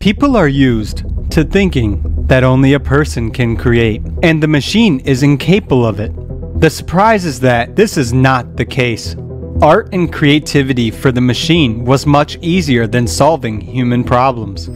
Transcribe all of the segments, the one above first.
People are used to thinking that only a person can create, and the machine is incapable of it. The surprise is that this is not the case. Art and creativity for the machine was much easier than solving human problems.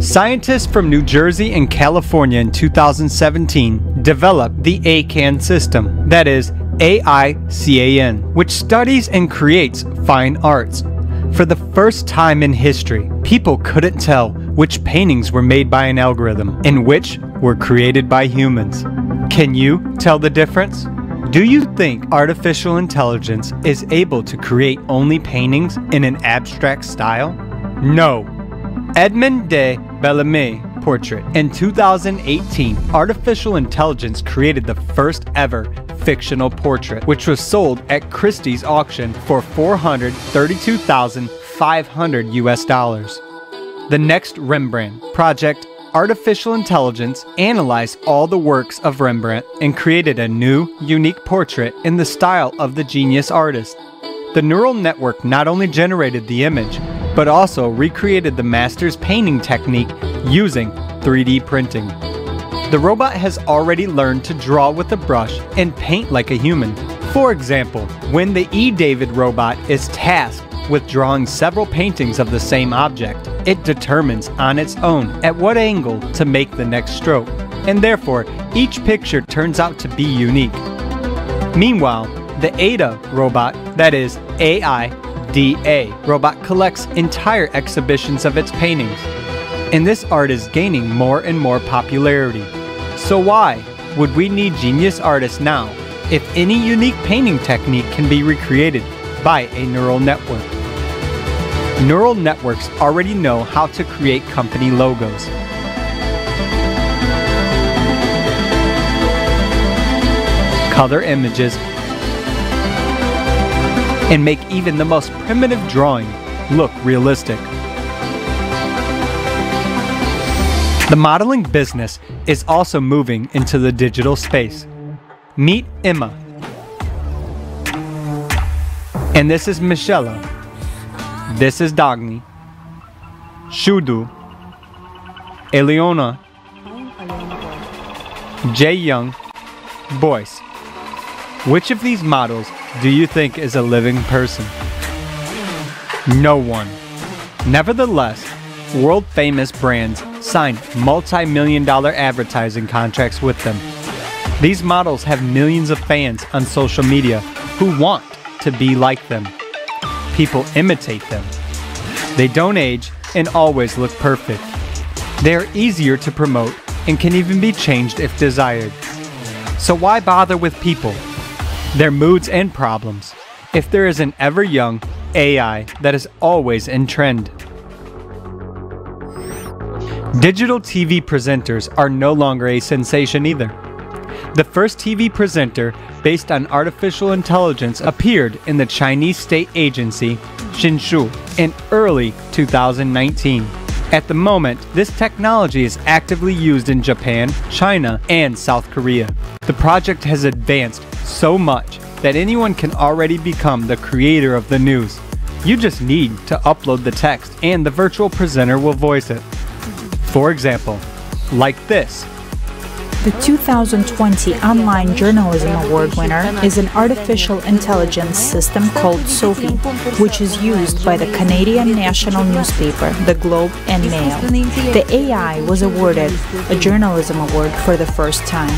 Scientists from New Jersey and California in 2017 developed the ACAN system, that is, AICAN, which studies and creates fine arts. For the first time in history, people couldn't tell which paintings were made by an algorithm and which were created by humans. Can you tell the difference? Do you think artificial intelligence is able to create only paintings in an abstract style? No. Edmond de Bellamy portrait. In 2018, artificial intelligence created the first ever fictional portrait, which was sold at Christie's auction for $432,500 US. The next Rembrandt project, artificial intelligence analyzed all the works of Rembrandt and created a new, unique portrait in the style of the genius artist. The neural network not only generated the image, but also recreated the master's painting technique using 3D printing. The robot has already learned to draw with a brush and paint like a human. For example, when the eDavid robot is tasked with drawing several paintings of the same object, it determines on its own at what angle to make the next stroke, and therefore each picture turns out to be unique. Meanwhile, the Ada robot, that is AIDA robot, collects entire exhibitions of its paintings, and this art is gaining more and more popularity. So why would we need genius artists now if any unique painting technique can be recreated by a neural network? Neural networks already know how to create company logos, color images, and make even the most primitive drawing look realistic. The modeling business is also moving into the digital space. Meet Emma. And this is Michelle. This is Dagny, Shudu, Eleona, Jae Young, Boyce. Which of these models do you think is a living person? No one. Nevertheless, world-famous brands signed multi-million-dollar advertising contracts with them. These models have millions of fans on social media who want to be like them. People imitate them. They don't age and always look perfect. They are easier to promote and can even be changed if desired. So why bother with people, their moods and problems, if there is an ever-young AI that is always in trend? Digital TV presenters are no longer a sensation either. The first TV presenter based on artificial intelligence appeared in the Chinese state agency Shinshu in early 2019. At the moment, this technology is actively used in Japan, China, and South Korea. The project has advanced so much that anyone can already become the creator of the news. You just need to upload the text and the virtual presenter will voice it. For example, like this. The 2020 Online Journalism Award winner is an artificial intelligence system called Sophie, which is used by the Canadian national newspaper, The Globe and Mail. The AI was awarded a journalism award for the first time.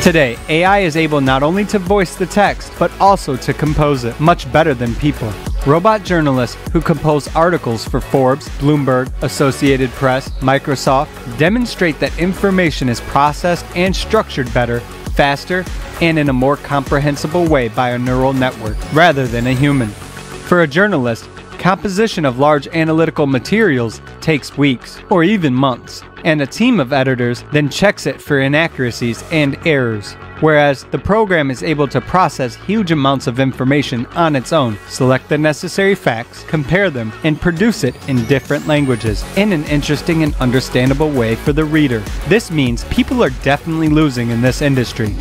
Today, AI is able not only to voice the text, but also to compose it, much better than people. Robot journalists who compose articles for Forbes, Bloomberg, Associated Press, Microsoft demonstrate that information is processed and structured better, faster, and in a more comprehensible way by a neural network, rather than a human. For a journalist, composition of large analytical materials takes weeks, or even months, and a team of editors then checks it for inaccuracies and errors. Whereas the program is able to process huge amounts of information on its own, select the necessary facts, compare them, and produce it in different languages in an interesting and understandable way for the reader. This means people are definitely losing in this industry.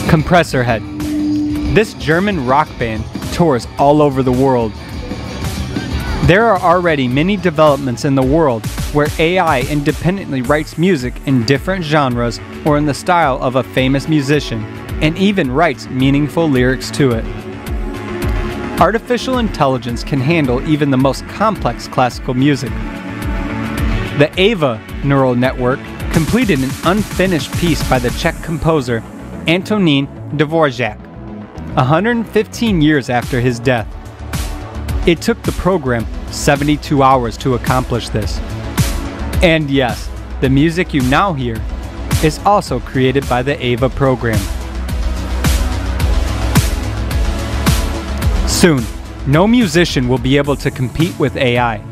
Compressor Head. This German rock band tours all over the world. There are already many developments in the world where AI independently writes music in different genres or in the style of a famous musician, and even writes meaningful lyrics to it. Artificial intelligence can handle even the most complex classical music. The AVA neural network completed an unfinished piece by the Czech composer Antonín Dvořák, 115 years after his death. It took the program 72 hours to accomplish this. And yes, the music you now hear is also created by the AVA program. Soon, no musician will be able to compete with AI.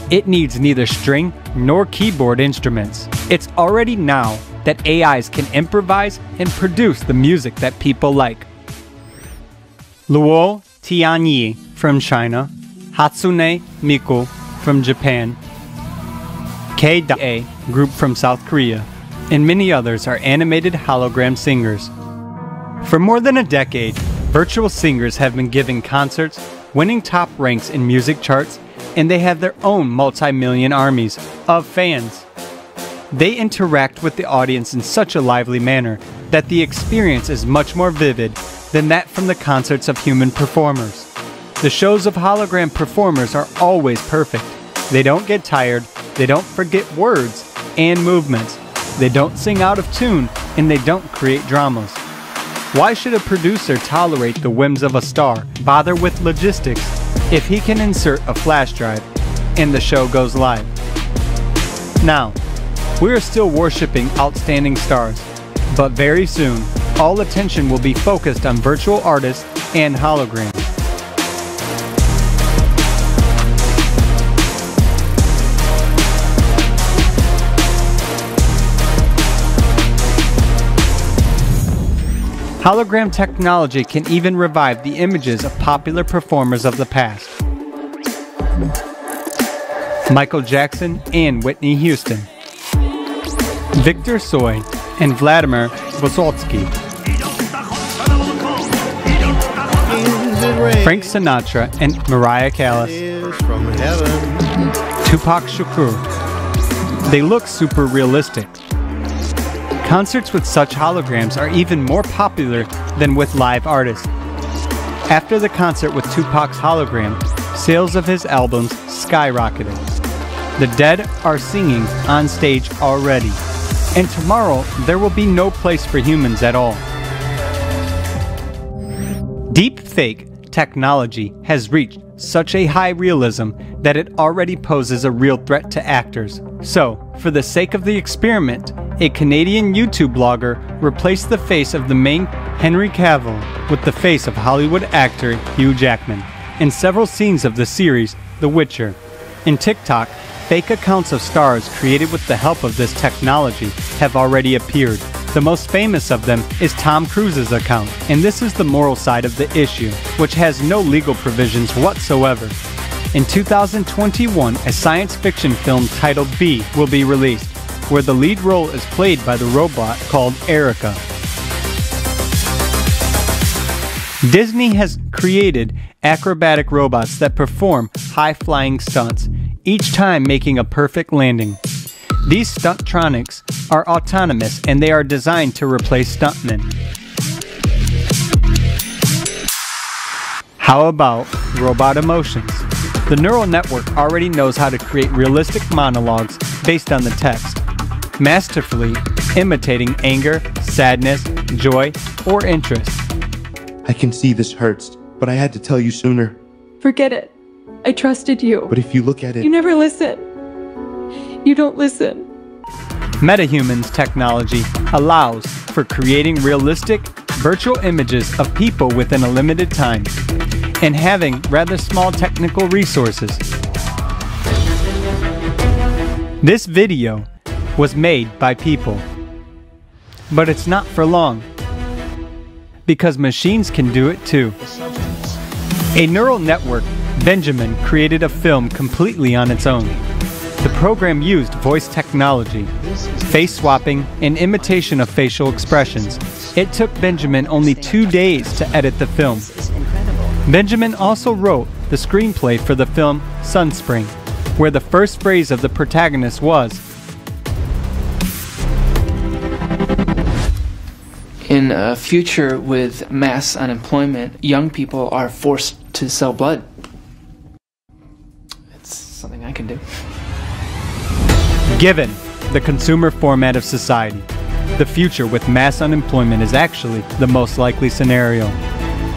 It needs neither string nor keyboard instruments. It's already now that AIs can improvise and produce the music that people like. Luo Tianyi from China, Hatsune Miku from Japan, K.A group from South Korea, and many others are animated hologram singers. For more than a decade, virtual singers have been giving concerts, winning top ranks in music charts, and they have their own multi-million armies of fans. They interact with the audience in such a lively manner that the experience is much more vivid than that from the concerts of human performers. The shows of hologram performers are always perfect. They don't get tired, they don't forget words and movements, they don't sing out of tune, and they don't create dramas. Why should a producer tolerate the whims of a star, bother with logistics, if he can insert a flash drive and the show goes live? Now, we are still worshiping outstanding stars, but very soon, all attention will be focused on virtual artists and holograms. Hologram technology can even revive the images of popular performers of the past. Michael Jackson and Whitney Houston, Victor Tsoi and Vladimir Vysotsky, Frank Sinatra and Mariah Callas, Tupac Shakur. They look super realistic. Concerts with such holograms are even more popular than with live artists. After the concert with Tupac's hologram, sales of his albums skyrocketed. The dead are singing on stage already, and tomorrow there will be no place for humans at all. Deepfake technology has reached such a high realism that it already poses a real threat to actors. So, for the sake of the experiment, a Canadian YouTube blogger replaced the face of the main Henry Cavill with the face of Hollywood actor Hugh Jackman in several scenes of the series The Witcher. In TikTok, fake accounts of stars created with the help of this technology have already appeared. The most famous of them is Tom Cruise's account, and this is the moral side of the issue, which has no legal provisions whatsoever. In 2021, a science fiction film titled B will be released, where the lead role is played by the robot called Erica. Disney has created acrobatic robots that perform high-flying stunts, each time making a perfect landing. These stuntronics are autonomous and they are designed to replace stuntmen. How about robot emotions? The neural network already knows how to create realistic monologues based on the text, masterfully imitating anger, sadness, joy, or interest. I can see this hurts, but I had to tell you sooner. Forget it. I trusted you. But if you look at it... You never listen. You don't listen. MetaHuman's technology allows for creating realistic, virtual images of people within a limited time, and having rather small technical resources. This video was made by people, but it's not for long, because machines can do it too. A neural network, Benjamin, created a film completely on its own. The program used voice technology, face swapping, and imitation of facial expressions. It took Benjamin only 2 days to edit the film. Benjamin also wrote the screenplay for the film Sunspring, where the first phrase of the protagonist was, "In a future with mass unemployment, young people are forced to sell blood." It's something I can do. Given the consumer format of society, the future with mass unemployment is actually the most likely scenario,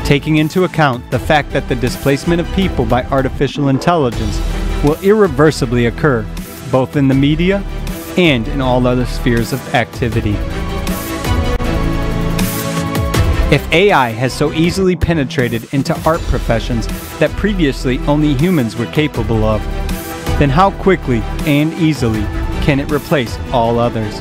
taking into account the fact that the displacement of people by artificial intelligence will irreversibly occur, both in the media and in all other spheres of activity. If AI has so easily penetrated into art professions that previously only humans were capable of, then how quickly and easily can it replace all others?